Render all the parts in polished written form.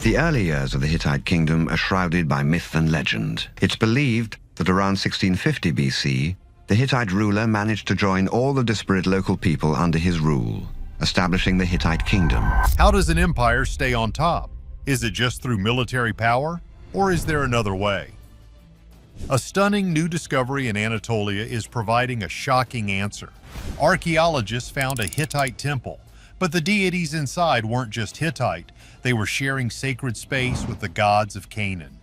The early years of the Hittite kingdom are shrouded by myth and legend. It's believed that around 1650 BC, the Hittite ruler managed to join all the disparate local people under his rule, establishing the Hittite kingdom. How does an empire stay on top? Is it just through military power, or is there another way? A stunning new discovery in Anatolia is providing a shocking answer. Archaeologists found a Hittite temple, but the deities inside weren't just Hittite, they were sharing sacred space with the gods of Canaan.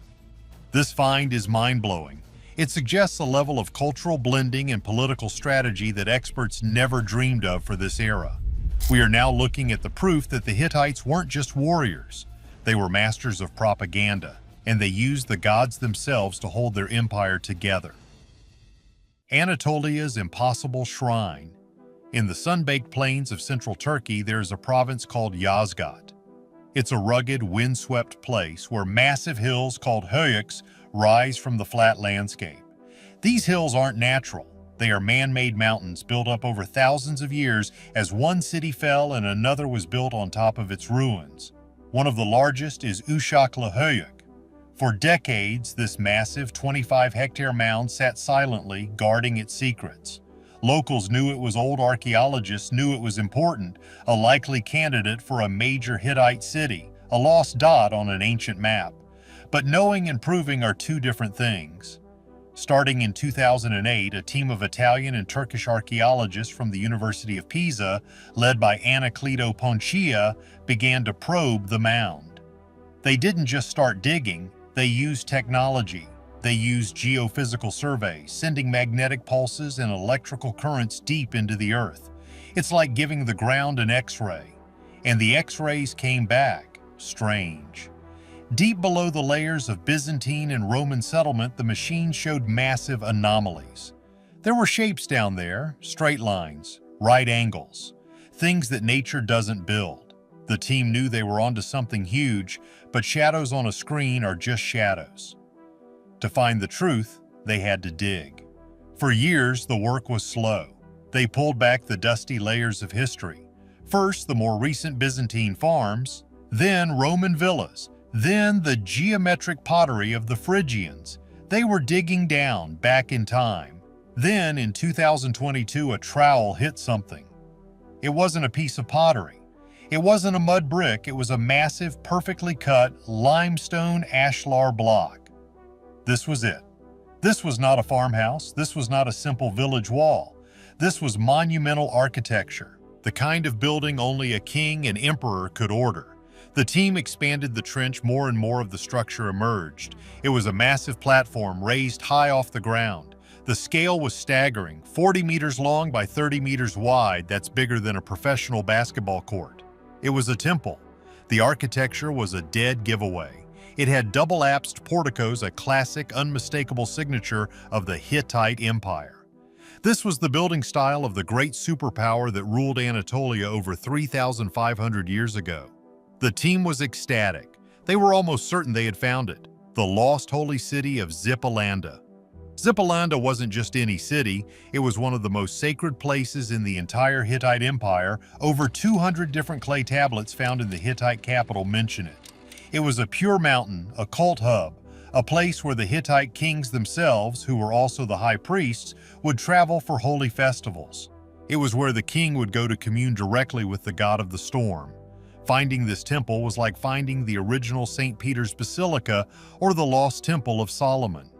This find is mind-blowing. It suggests a level of cultural blending and political strategy that experts never dreamed of for this era. We are now looking at the proof that the Hittites weren't just warriors. They were masters of propaganda, and they used the gods themselves to hold their empire together. Anatolia's impossible shrine. In the sun-baked plains of central Turkey, there is a province called Yozgat. It's a rugged, windswept place where massive hills called höyüks rise from the flat landscape. These hills aren't natural. They are man-made mountains built up over thousands of years as one city fell and another was built on top of its ruins. One of the largest is Uşaklı Höyük. For decades, this massive 25-hectare mound sat silently, guarding its secrets. Locals knew it was old, archaeologists knew it was important, a likely candidate for a major Hittite city, a lost dot on an ancient map. But knowing and proving are two different things. Starting in 2008, a team of Italian and Turkish archaeologists from the University of Pisa, led by Anacleto Poncia, began to probe the mound. They didn't just start digging, they used technology. They used geophysical surveys, sending magnetic pulses and electrical currents deep into the earth. It's like giving the ground an X-ray. And the X-rays came back strange. Deep below the layers of Byzantine and Roman settlement, the machine showed massive anomalies. There were shapes down there, straight lines, right angles, things that nature doesn't build. The team knew they were onto something huge, but shadows on a screen are just shadows. To find the truth, they had to dig. For years, the work was slow. They pulled back the dusty layers of history. First, the more recent Byzantine farms, then Roman villas, then the geometric pottery of the Phrygians. They were digging down, back in time. Then, in 2022, a trowel hit something. It wasn't a piece of pottery. It wasn't a mud brick, it was a massive, perfectly cut, limestone ashlar block. This was it. This was not a farmhouse. This was not a simple village wall. This was monumental architecture, the kind of building only a king and emperor could order. The team expanded the trench, more and more of the structure emerged. It was a massive platform raised high off the ground. The scale was staggering, 40 meters long by 30 meters wide. That's bigger than a professional basketball court. It was a temple. The architecture was a dead giveaway. It had double-apsed porticos, a classic, unmistakable signature of the Hittite Empire. This was the building style of the great superpower that ruled Anatolia over 3,500 years ago. The team was ecstatic. They were almost certain they had found it, the lost holy city of Zipalanda. Zipalanda wasn't just any city, it was one of the most sacred places in the entire Hittite Empire. Over 200 different clay tablets found in the Hittite capital mention it. It was a pure mountain, a cult hub, a place where the Hittite kings themselves, who were also the high priests, would travel for holy festivals. It was where the king would go to commune directly with the god of the storm. Finding this temple was like finding the original St. Peter's Basilica or the lost Temple of Solomon.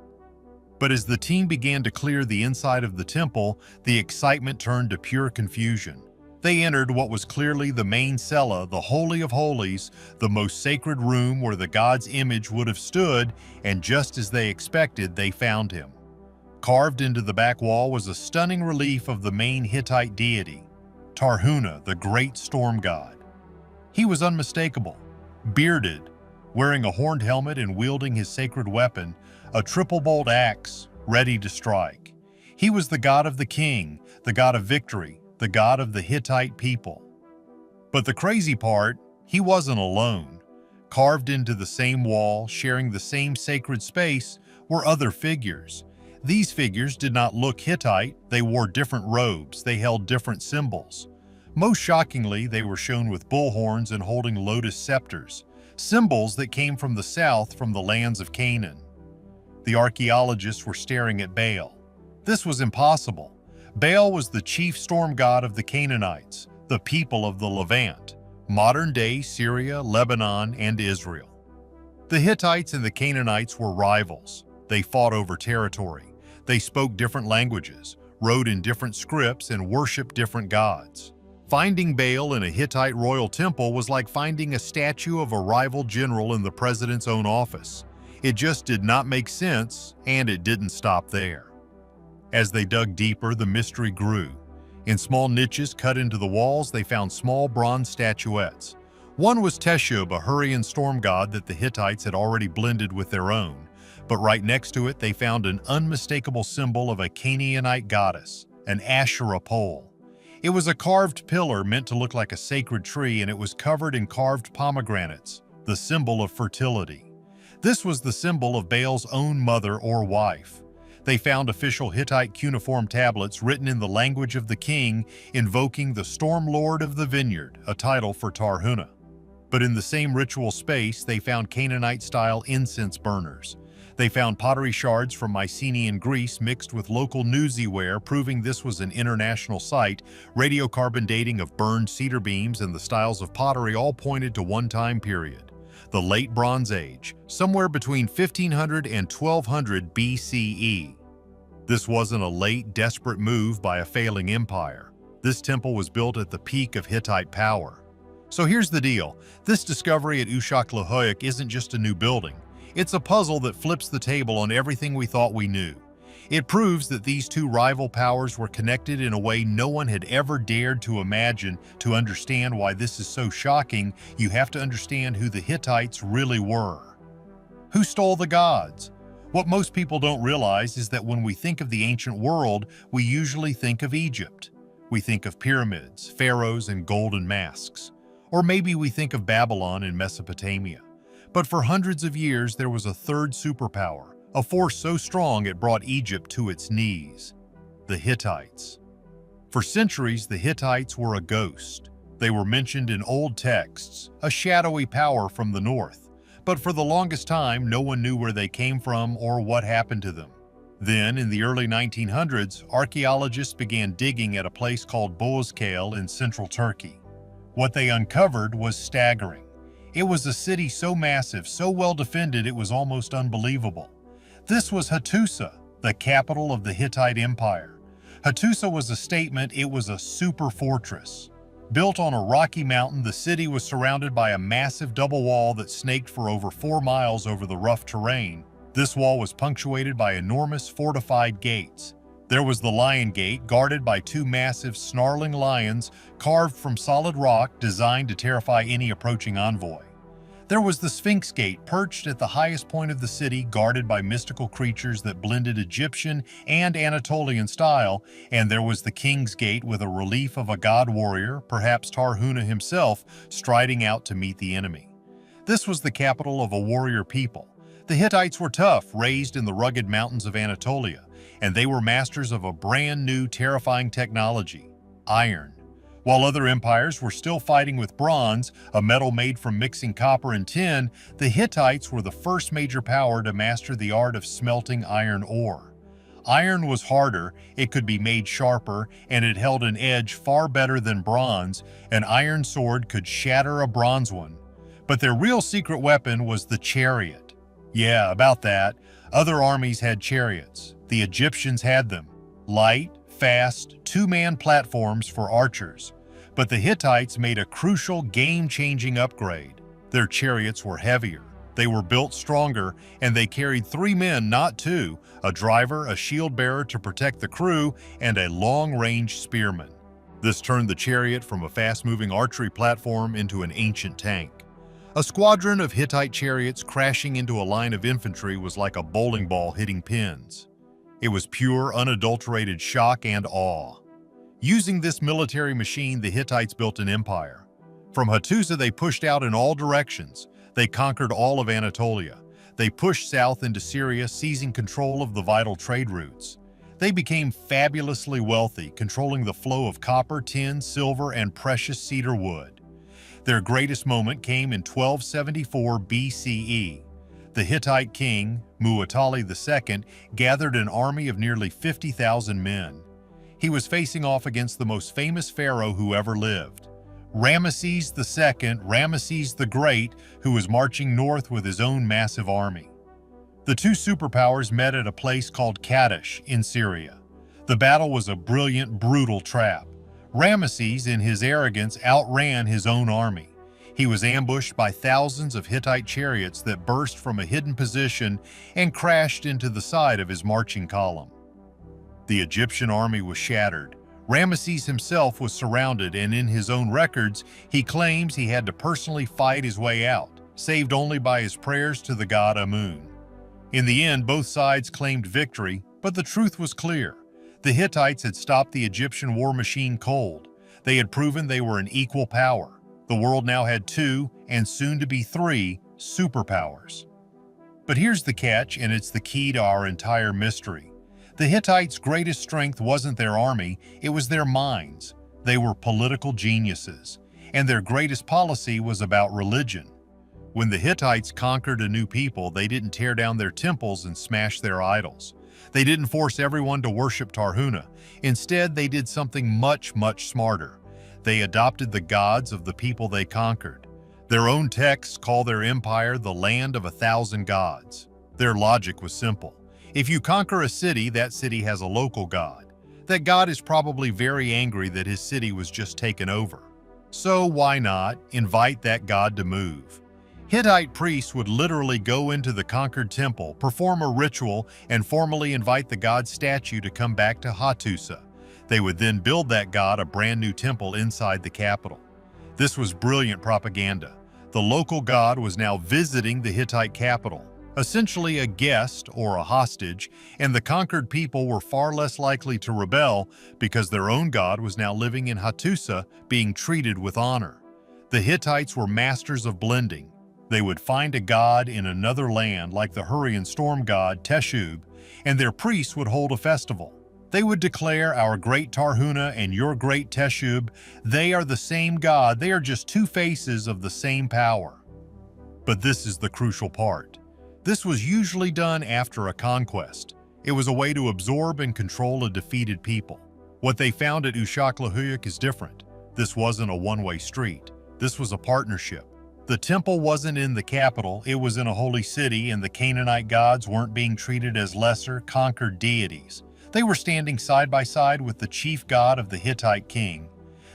But as the team began to clear the inside of the temple, the excitement turned to pure confusion. They entered what was clearly the main cella, the Holy of Holies, the most sacred room where the god's image would have stood, and just as they expected, they found him. Carved into the back wall was a stunning relief of the main Hittite deity, Tarhuna, the great storm god. He was unmistakable, bearded, wearing a horned helmet and wielding his sacred weapon, a triple-bolt axe, ready to strike. He was the god of the king, the god of victory, the god of the Hittite people. But the crazy part, he wasn't alone. Carved into the same wall, sharing the same sacred space, were other figures. These figures did not look Hittite, they wore different robes, they held different symbols. Most shockingly, they were shown with bull horns and holding lotus scepters. symbols that came from the south from the lands of Canaan. The archaeologists were staring at Baal. This was impossible. Baal was the chief storm god of the Canaanites, the people of the Levant, modern-day Syria, Lebanon, and Israel. The Hittites and the Canaanites were rivals. They fought over territory. They spoke different languages, wrote in different scripts, and worshipped different gods. Finding Baal in a Hittite royal temple was like finding a statue of a rival general in the president's own office. It just did not make sense, and it didn't stop there. As they dug deeper, the mystery grew. In small niches cut into the walls, they found small bronze statuettes. One was Teshub, a Hurrian storm god that the Hittites had already blended with their own. But right next to it, they found an unmistakable symbol of a Canaanite goddess, an Asherah pole. It was a carved pillar meant to look like a sacred tree, and it was covered in carved pomegranates, the symbol of fertility. This was the symbol of Baal's own mother or wife. They found official Hittite cuneiform tablets written in the language of the king, invoking the Storm Lord of the Vineyard, a title for Tarhuna. But in the same ritual space, they found Canaanite-style incense burners. They found pottery shards from Mycenaean Greece mixed with local newsyware, proving this was an international site. Radiocarbon dating of burned cedar beams and the styles of pottery all pointed to one time period, the Late Bronze Age, somewhere between 1500 and 1200 BCE. This wasn't a late, desperate move by a failing empire. This temple was built at the peak of Hittite power. So here's the deal. This discovery at Ushak-Lahoyuk isn't just a new building. It's a puzzle that flips the table on everything we thought we knew. It proves that these two rival powers were connected in a way no one had ever dared to imagine. To understand why this is so shocking, you have to understand who the Hittites really were. Who stole the gods? What most people don't realize is that when we think of the ancient world, we usually think of Egypt. We think of pyramids, pharaohs, and golden masks. Or maybe we think of Babylon in Mesopotamia. But for hundreds of years, there was a third superpower, a force so strong it brought Egypt to its knees: the Hittites. For centuries, the Hittites were a ghost. They were mentioned in old texts, a shadowy power from the north. But for the longest time, no one knew where they came from or what happened to them. Then, in the early 1900s, archaeologists began digging at a place called Boğazkale in central Turkey. What they uncovered was staggering. It was a city so massive, so well defended, it was almost unbelievable. This was Hattusa, the capital of the Hittite Empire. Hattusa was a statement. It was a super fortress. Built on a rocky mountain, the city was surrounded by a massive double wall that snaked for over 4 miles over the rough terrain. This wall was punctuated by enormous fortified gates. There was the Lion Gate, guarded by 2 massive, snarling lions carved from solid rock, designed to terrify any approaching envoy. There was the Sphinx Gate, perched at the highest point of the city, guarded by mystical creatures that blended Egyptian and Anatolian style, and there was the King's Gate with a relief of a god warrior, perhaps Tarhuna himself, striding out to meet the enemy. This was the capital of a warrior people. The Hittites were tough, raised in the rugged mountains of Anatolia, and they were masters of a brand new, terrifying technology: iron. While other empires were still fighting with bronze, a metal made from mixing copper and tin, the Hittites were the first major power to master the art of smelting iron ore. Iron was harder, it could be made sharper, and it held an edge far better than bronze. An iron sword could shatter a bronze one. But their real secret weapon was the chariot. Yeah, about that. Other armies had chariots. The Egyptians had them. Light, fast, 2-man platforms for archers. But the Hittites made a crucial, game-changing upgrade. Their chariots were heavier. They were built stronger, and they carried 3 men, not 2, a driver, a shield-bearer to protect the crew, and a long-range spearman. This turned the chariot from a fast-moving archery platform into an ancient tank. A squadron of Hittite chariots crashing into a line of infantry was like a bowling ball hitting pins. It was pure, unadulterated shock and awe. Using this military machine, the Hittites built an empire. From Hattusa, they pushed out in all directions. They conquered all of Anatolia. They pushed south into Syria, seizing control of the vital trade routes. They became fabulously wealthy, controlling the flow of copper, tin, silver, and precious cedar wood. Their greatest moment came in 1274 BCE. The Hittite king, Muwatalli II, gathered an army of nearly 50,000 men. He was facing off against the most famous pharaoh who ever lived, Ramesses II, Ramesses the Great, who was marching north with his own massive army. The two superpowers met at a place called Kadesh in Syria. The battle was a brilliant, brutal trap. Ramesses, in his arrogance, outran his own army. He was ambushed by thousands of Hittite chariots that burst from a hidden position and crashed into the side of his marching column. The Egyptian army was shattered. Ramesses himself was surrounded, and in his own records, he claims he had to personally fight his way out, saved only by his prayers to the god Amun. In the end, both sides claimed victory, but the truth was clear. The Hittites had stopped the Egyptian war machine cold. They had proven they were an equal power. The world now had two, and soon to be three, superpowers. But here's the catch, and it's the key to our entire mystery. The Hittites' greatest strength wasn't their army, it was their minds. They were political geniuses, and their greatest policy was about religion. When the Hittites conquered a new people, they didn't tear down their temples and smash their idols. They didn't force everyone to worship Tarhuna. Instead, they did something much smarter. They adopted the gods of the people they conquered. Their own texts call their empire the land of 1,000 gods. Their logic was simple. If you conquer a city, that city has a local god. That god is probably very angry that his city was just taken over. So why not invite that god to move? Hittite priests would literally go into the conquered temple, perform a ritual, and formally invite the god's statue to come back to Hattusa. They would then build that god a brand new temple inside the capital. This was brilliant propaganda. The local god was now visiting the Hittite capital, essentially a guest or a hostage, and the conquered people were far less likely to rebel because their own god was now living in Hattusa, being treated with honor. The Hittites were masters of blending. They would find a god in another land like the Hurrian storm god Teshub, and their priests would hold a festival. They would declare, "Our great Tarhuna and your great Teshub, they are the same god, they are just two faces of the same power." But this is the crucial part. This was usually done after a conquest. It was a way to absorb and control a defeated people. What they found at Ushakla-Huyuk is different. This wasn't a one-way street. This was a partnership. The temple wasn't in the capital, it was in a holy city, and the Canaanite gods weren't being treated as lesser, conquered deities. They were standing side by side with the chief god of the Hittite king.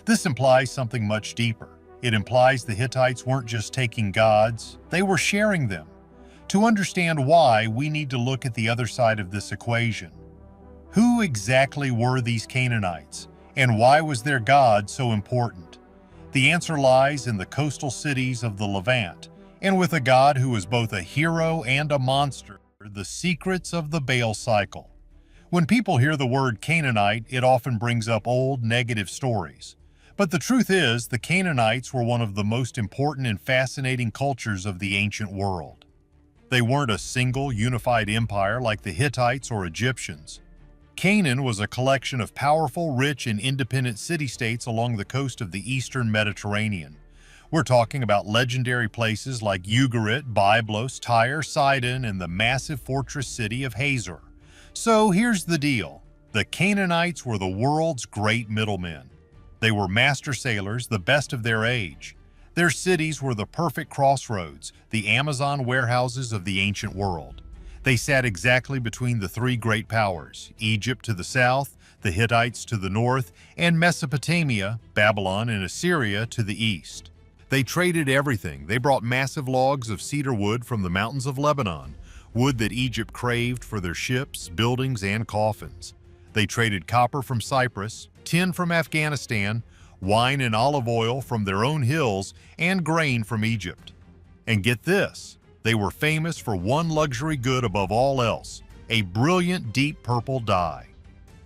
This implies something much deeper. It implies the Hittites weren't just taking gods, they were sharing them. To understand why, we need to look at the other side of this equation. Who exactly were these Canaanites, and why was their god so important? The answer lies in the coastal cities of the Levant, and with a god who is both a hero and a monster, the secrets of the Baal cycle. When people hear the word Canaanite, it often brings up old, negative stories. But the truth is, the Canaanites were one of the most important and fascinating cultures of the ancient world. They weren't a single, unified empire like the Hittites or Egyptians. Canaan was a collection of powerful, rich, and independent city-states along the coast of the eastern Mediterranean. We're talking about legendary places like Ugarit, Byblos, Tyre, Sidon, and the massive fortress city of Hazor. So here's the deal. The Canaanites were the world's great middlemen. They were master sailors, the best of their age. Their cities were the perfect crossroads, the Amazon warehouses of the ancient world. They sat exactly between the three great powers, Egypt to the south, the Hittites to the north, and Mesopotamia, Babylon and Assyria to the east. They traded everything. They brought massive logs of cedar wood from the mountains of Lebanon, wood that Egypt craved for their ships, buildings, and coffins. They traded copper from Cyprus, tin from Afghanistan, wine and olive oil from their own hills, and grain from Egypt. And get this, they were famous for one luxury good above all else, a brilliant deep purple dye.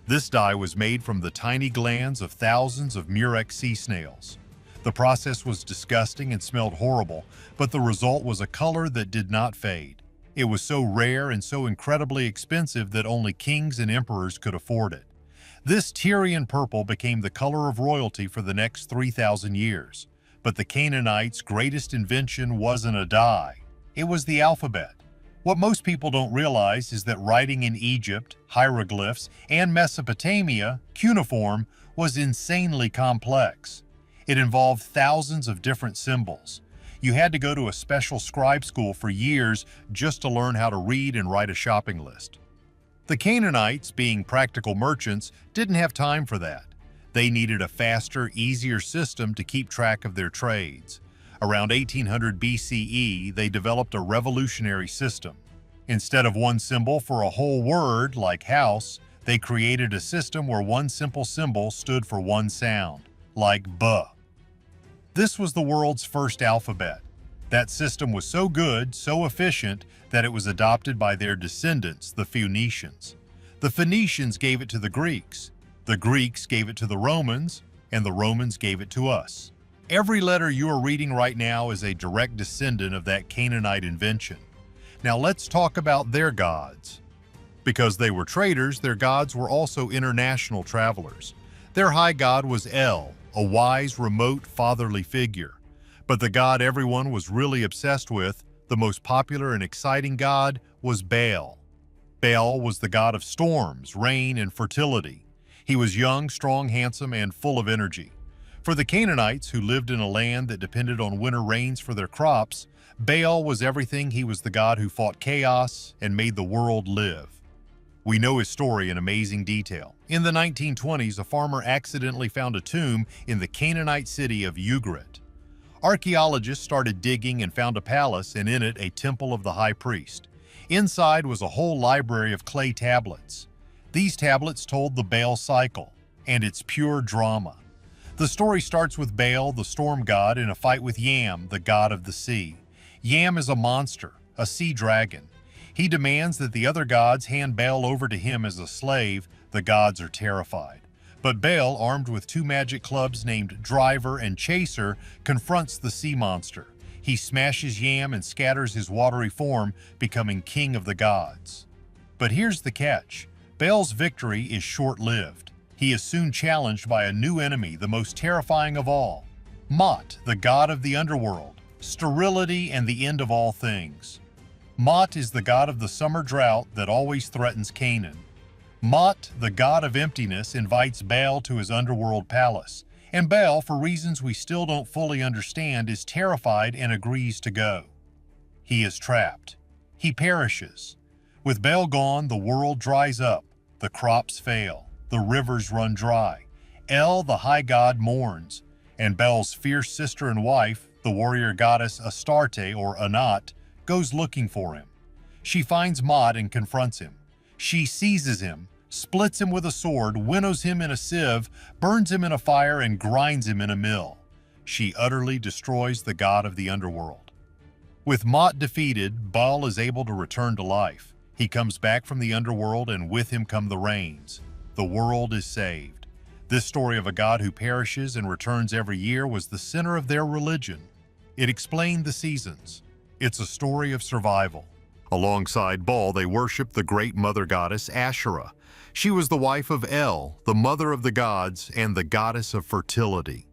This dye was made from the tiny glands of thousands of murex sea snails. The process was disgusting and smelled horrible, but the result was a color that did not fade. It was so rare and so incredibly expensive that only kings and emperors could afford it. This Tyrian purple became the color of royalty for the next 3,000 years. But the Canaanites' greatest invention wasn't a die. It was the alphabet. What most people don't realize is that writing in Egypt, hieroglyphs, and Mesopotamia, cuneiform, was insanely complex. It involved thousands of different symbols. You had to go to a special scribe school for years just to learn how to read and write a shopping list. The Canaanites, being practical merchants, didn't have time for that. They needed a faster, easier system to keep track of their trades. Around 1800 BCE, they developed a revolutionary system. Instead of one symbol for a whole word, like house, they created a system where one simple symbol stood for one sound, like B. This was the world's first alphabet. That system was so good, so efficient, that it was adopted by their descendants, the Phoenicians. The Phoenicians gave it to the Greeks gave it to the Romans, and the Romans gave it to us. Every letter you are reading right now is a direct descendant of that Canaanite invention. Now let's talk about their gods. Because they were traders, their gods were also international travelers. Their high god was El, a wise, remote, fatherly figure. But the god everyone was really obsessed with, the most popular and exciting god, was Baal. Baal was the god of storms, rain, and fertility. He was young, strong, handsome, and full of energy. For the Canaanites, who lived in a land that depended on winter rains for their crops, Baal was everything. He was the god who fought chaos and made the world live. We know his story in amazing detail. In the 1920s, a farmer accidentally found a tomb in the Canaanite city of Ugarit. Archaeologists started digging and found a palace, and in it a temple of the high priest. Inside was a whole library of clay tablets. These tablets told the Baal cycle and its pure drama. The story starts with Baal, the storm god, in a fight with Yam, the god of the sea. Yam is a monster, a sea dragon. He demands that the other gods hand Baal over to him as a slave. The gods are terrified. But Baal, armed with two magic clubs named Driver and Chaser, confronts the sea monster. He smashes Yam and scatters his watery form, becoming king of the gods. But here's the catch. Baal's victory is short-lived. He is soon challenged by a new enemy, the most terrifying of all, Mot, the god of the underworld, sterility and the end of all things. Mot is the god of the summer drought that always threatens Canaan. Mot, the god of emptiness, invites Baal to his underworld palace, and Baal, for reasons we still don't fully understand, is terrified and agrees to go. He is trapped. He perishes. With Baal gone, the world dries up, the crops fail, the rivers run dry. El, the high god, mourns, and Baal's fierce sister and wife, the warrior goddess Astarte or Anat, goes looking for him. She finds Mot and confronts him. She seizes him, splits him with a sword, winnows him in a sieve, burns him in a fire, and grinds him in a mill. She utterly destroys the god of the underworld. With Mot defeated, Baal is able to return to life. He comes back from the underworld, and with him come the rains. The world is saved. This story of a god who perishes and returns every year was the center of their religion. It explained the seasons. It's a story of survival. Alongside Baal, they worshiped the great mother goddess Asherah. She was the wife of El, the mother of the gods, and the goddess of fertility.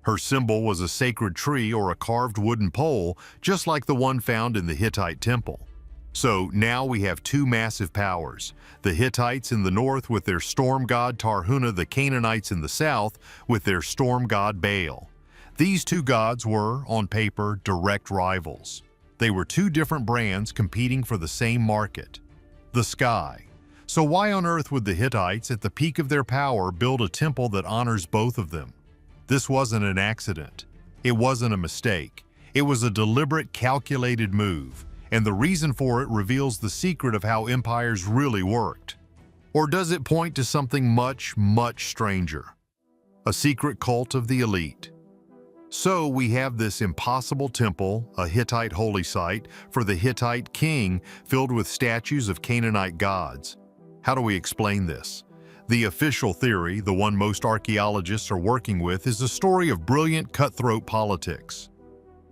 Her symbol was a sacred tree or a carved wooden pole, just like the one found in the Hittite temple. So now we have two massive powers, the Hittites in the north with their storm god Tarhuna, the Canaanites in the south with their storm god Baal. These two gods were, on paper, direct rivals. They were two different brands competing for the same market, the sky. So why on earth would the Hittites, at the peak of their power, build a temple that honors both of them? This wasn't an accident. It wasn't a mistake. It was a deliberate, calculated move. And the reason for it reveals the secret of how empires really worked. Or does it point to something much, much stranger? A secret cult of the elite. So we have this impossible temple, a Hittite holy site, for the Hittite king, filled with statues of Canaanite gods. How do we explain this? The official theory, the one most archaeologists are working with, is a story of brilliant cutthroat politics.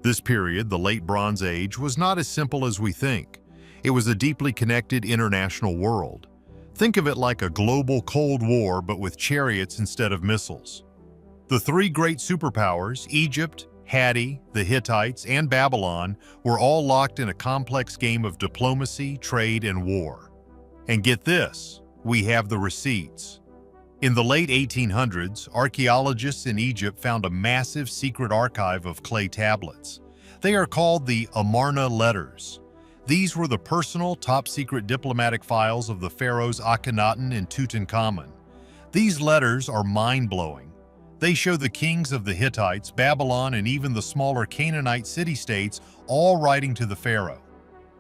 This period, the Late Bronze Age, was not as simple as we think. It was a deeply connected international world. Think of it like a global Cold War, but with chariots instead of missiles. The three great superpowers, Egypt, Hatti, the Hittites, and Babylon were all locked in a complex game of diplomacy, trade, and war. And get this, we have the receipts. In the late 1800s, archaeologists in Egypt found a massive secret archive of clay tablets. They are called the Amarna letters. These were the personal, top-secret diplomatic files of the pharaohs Akhenaten and Tutankhamun. These letters are mind-blowing. They show the kings of the Hittites, Babylon, and even the smaller Canaanite city-states all writing to the pharaoh.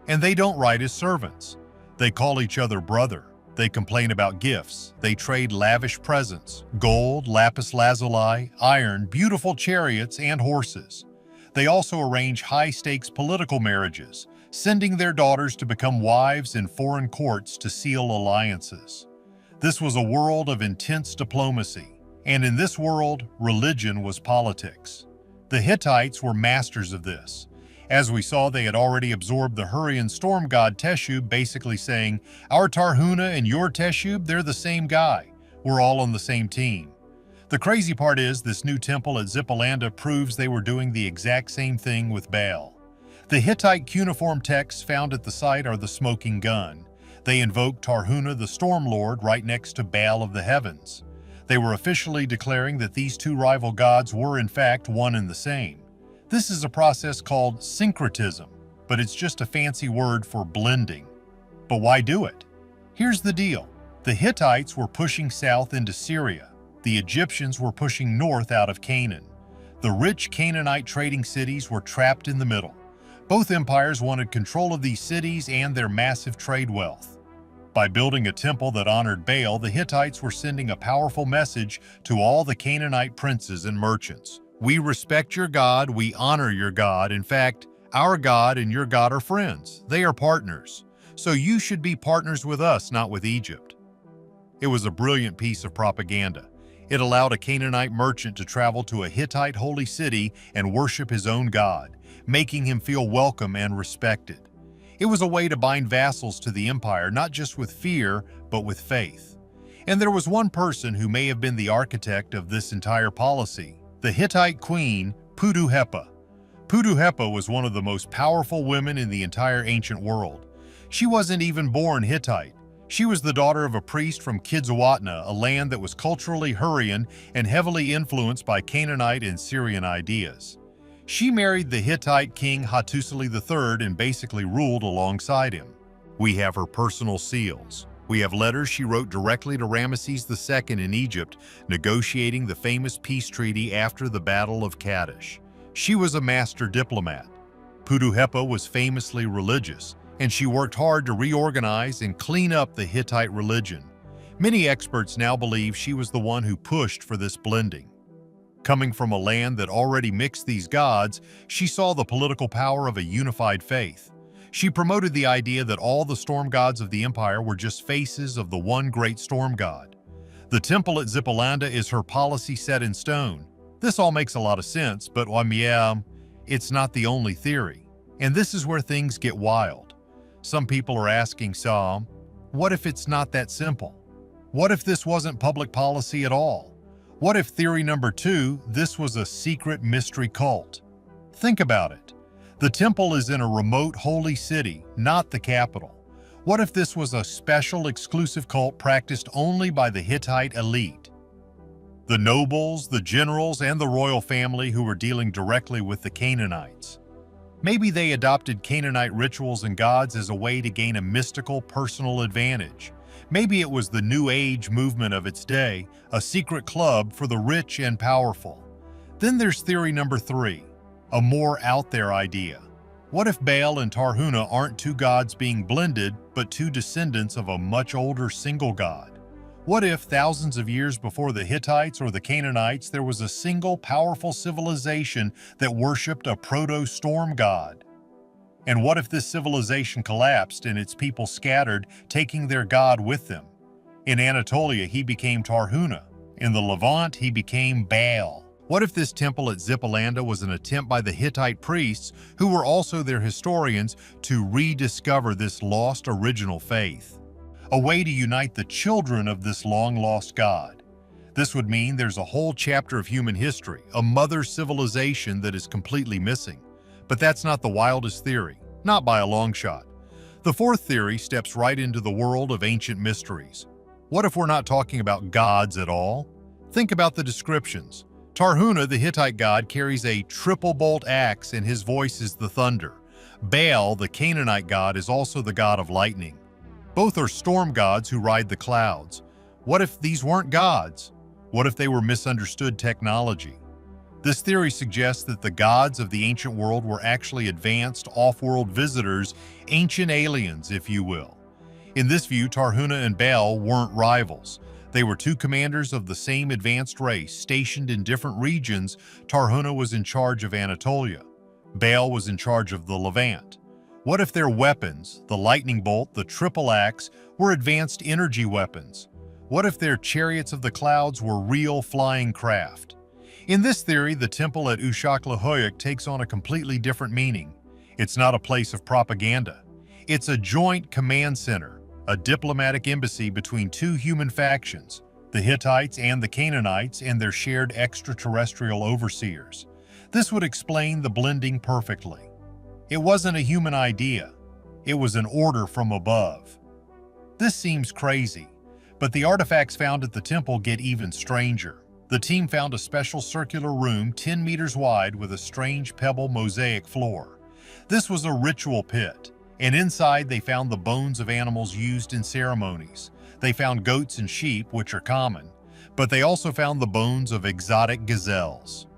And they don't write as servants. They call each other brother. They complain about gifts. They trade lavish presents, gold, lapis lazuli, iron, beautiful chariots, and horses. They also arrange high-stakes political marriages, sending their daughters to become wives in foreign courts to seal alliances. This was a world of intense diplomacy, and in this world, religion was politics. The Hittites were masters of this. As we saw, they had already absorbed the Hurrian storm god Teshub, basically saying, "Our Tarhuna and your Teshub, they're the same guy. We're all on the same team." The crazy part is, this new temple at Zippalanda proves they were doing the exact same thing with Baal. The Hittite cuneiform texts found at the site are the smoking gun. They invoke Tarhuna the Storm Lord right next to Baal of the heavens. They were officially declaring that these two rival gods were in fact one and the same. This is a process called syncratism, but it's just a fancy word for blending. But why do it? Here's the deal. The Hittites were pushing south into Syria. The Egyptians were pushing north out of Canaan. The rich Canaanite trading cities were trapped in the middle. Both empires wanted control of these cities and their massive trade wealth. By building a temple that honored Baal, the Hittites were sending a powerful message to all the Canaanite princes and merchants. We respect your God, we honor your God. In fact, our God and your God are friends. They are partners. So you should be partners with us, not with Egypt. It was a brilliant piece of propaganda. It allowed a Canaanite merchant to travel to a Hittite holy city and worship his own God, making him feel welcome and respected. It was a way to bind vassals to the empire, not just with fear, but with faith. And there was one person who may have been the architect of this entire policy, the Hittite queen, Pudu-Hepa. Pudu-Hepa was one of the most powerful women in the entire ancient world. She wasn't even born Hittite. She was the daughter of a priest from Kidzawatna, a land that was culturally Hurrian and heavily influenced by Canaanite and Syrian ideas. She married the Hittite king Hattusili III and basically ruled alongside him. We have her personal seals. We have letters she wrote directly to Ramesses II in Egypt, negotiating the famous peace treaty after the Battle of Kadesh. She was a master diplomat. Pudu-Hepa was famously religious, and she worked hard to reorganize and clean up the Hittite religion. Many experts now believe she was the one who pushed for this blending. Coming from a land that already mixed these gods, she saw the political power of a unified faith. She promoted the idea that all the storm gods of the empire were just faces of the one great storm god. The temple at Zippalanda is her policy set in stone. This all makes a lot of sense, but it's not the only theory. And this is where things get wild. Some people are asking, what if it's not that simple? What if this wasn't public policy at all? What if theory number 2, this was a secret mystery cult? Think about it. The temple is in a remote holy city, not the capital. What if this was a special exclusive cult practiced only by the Hittite elite? The nobles, the generals, and the royal family who were dealing directly with the Canaanites. Maybe they adopted Canaanite rituals and gods as a way to gain a mystical personal advantage. Maybe it was the New Age movement of its day, a secret club for the rich and powerful. Then there's theory number 3. A more out there idea. What if Baal and Tarhuna aren't two gods being blended, but two descendants of a much older single god? What if thousands of years before the Hittites or the Canaanites, there was a single powerful civilization that worshipped a proto-storm god? And what if this civilization collapsed and its people scattered, taking their god with them? In Anatolia, he became Tarhuna. In the Levant, he became Baal. What if this temple at Zippalanda was an attempt by the Hittite priests, who were also their historians, to rediscover this lost original faith? A way to unite the children of this long-lost god. This would mean there's a whole chapter of human history, a mother civilization that is completely missing. But that's not the wildest theory, not by a long shot. The fourth theory steps right into the world of ancient mysteries. What if we're not talking about gods at all? Think about the descriptions. Tarhuna, the Hittite god, carries a triple-bolt axe and his voice is the thunder. Baal, the Canaanite god, is also the god of lightning. Both are storm gods who ride the clouds. What if these weren't gods? What if they were misunderstood technology? This theory suggests that the gods of the ancient world were actually advanced off-world visitors, ancient aliens, if you will. In this view, Tarhuna and Baal weren't rivals. They were two commanders of the same advanced race, stationed in different regions. Tarhuna was in charge of Anatolia. Baal was in charge of the Levant. What if their weapons, the lightning bolt, the triple axe, were advanced energy weapons? What if their chariots of the clouds were real flying craft? In this theory, the temple at Ushakla takes on a completely different meaning. It's not a place of propaganda. It's a joint command center, a diplomatic embassy between two human factions, the Hittites and the Canaanites and their shared extraterrestrial overseers. This would explain the blending perfectly. It wasn't a human idea. It was an order from above. This seems crazy, but the artifacts found at the temple get even stranger. The team found a special circular room 10 meters wide with a strange pebble mosaic floor. This was a ritual pit, and inside they found the bones of animals used in ceremonies. They found goats and sheep, which are common, but they also found the bones of exotic gazelles.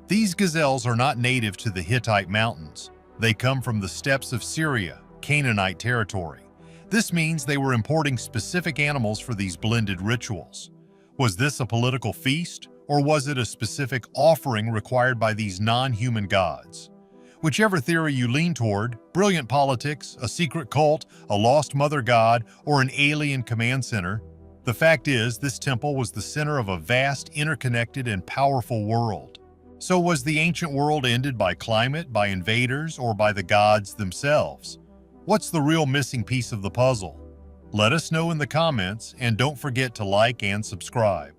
These gazelles are not native to the Hittite mountains. They come from the steppes of Syria, Canaanite territory. This means they were importing specific animals for these blended rituals. Was this a political feast, or was it a specific offering required by these non-human gods? Whichever theory you lean toward, brilliant politics, a secret cult, a lost mother god, or an alien command center, the fact is this temple was the center of a vast, interconnected, and powerful world. So was the ancient world ended by climate, by invaders, or by the gods themselves? What's the real missing piece of the puzzle? Let us know in the comments, and don't forget to like and subscribe.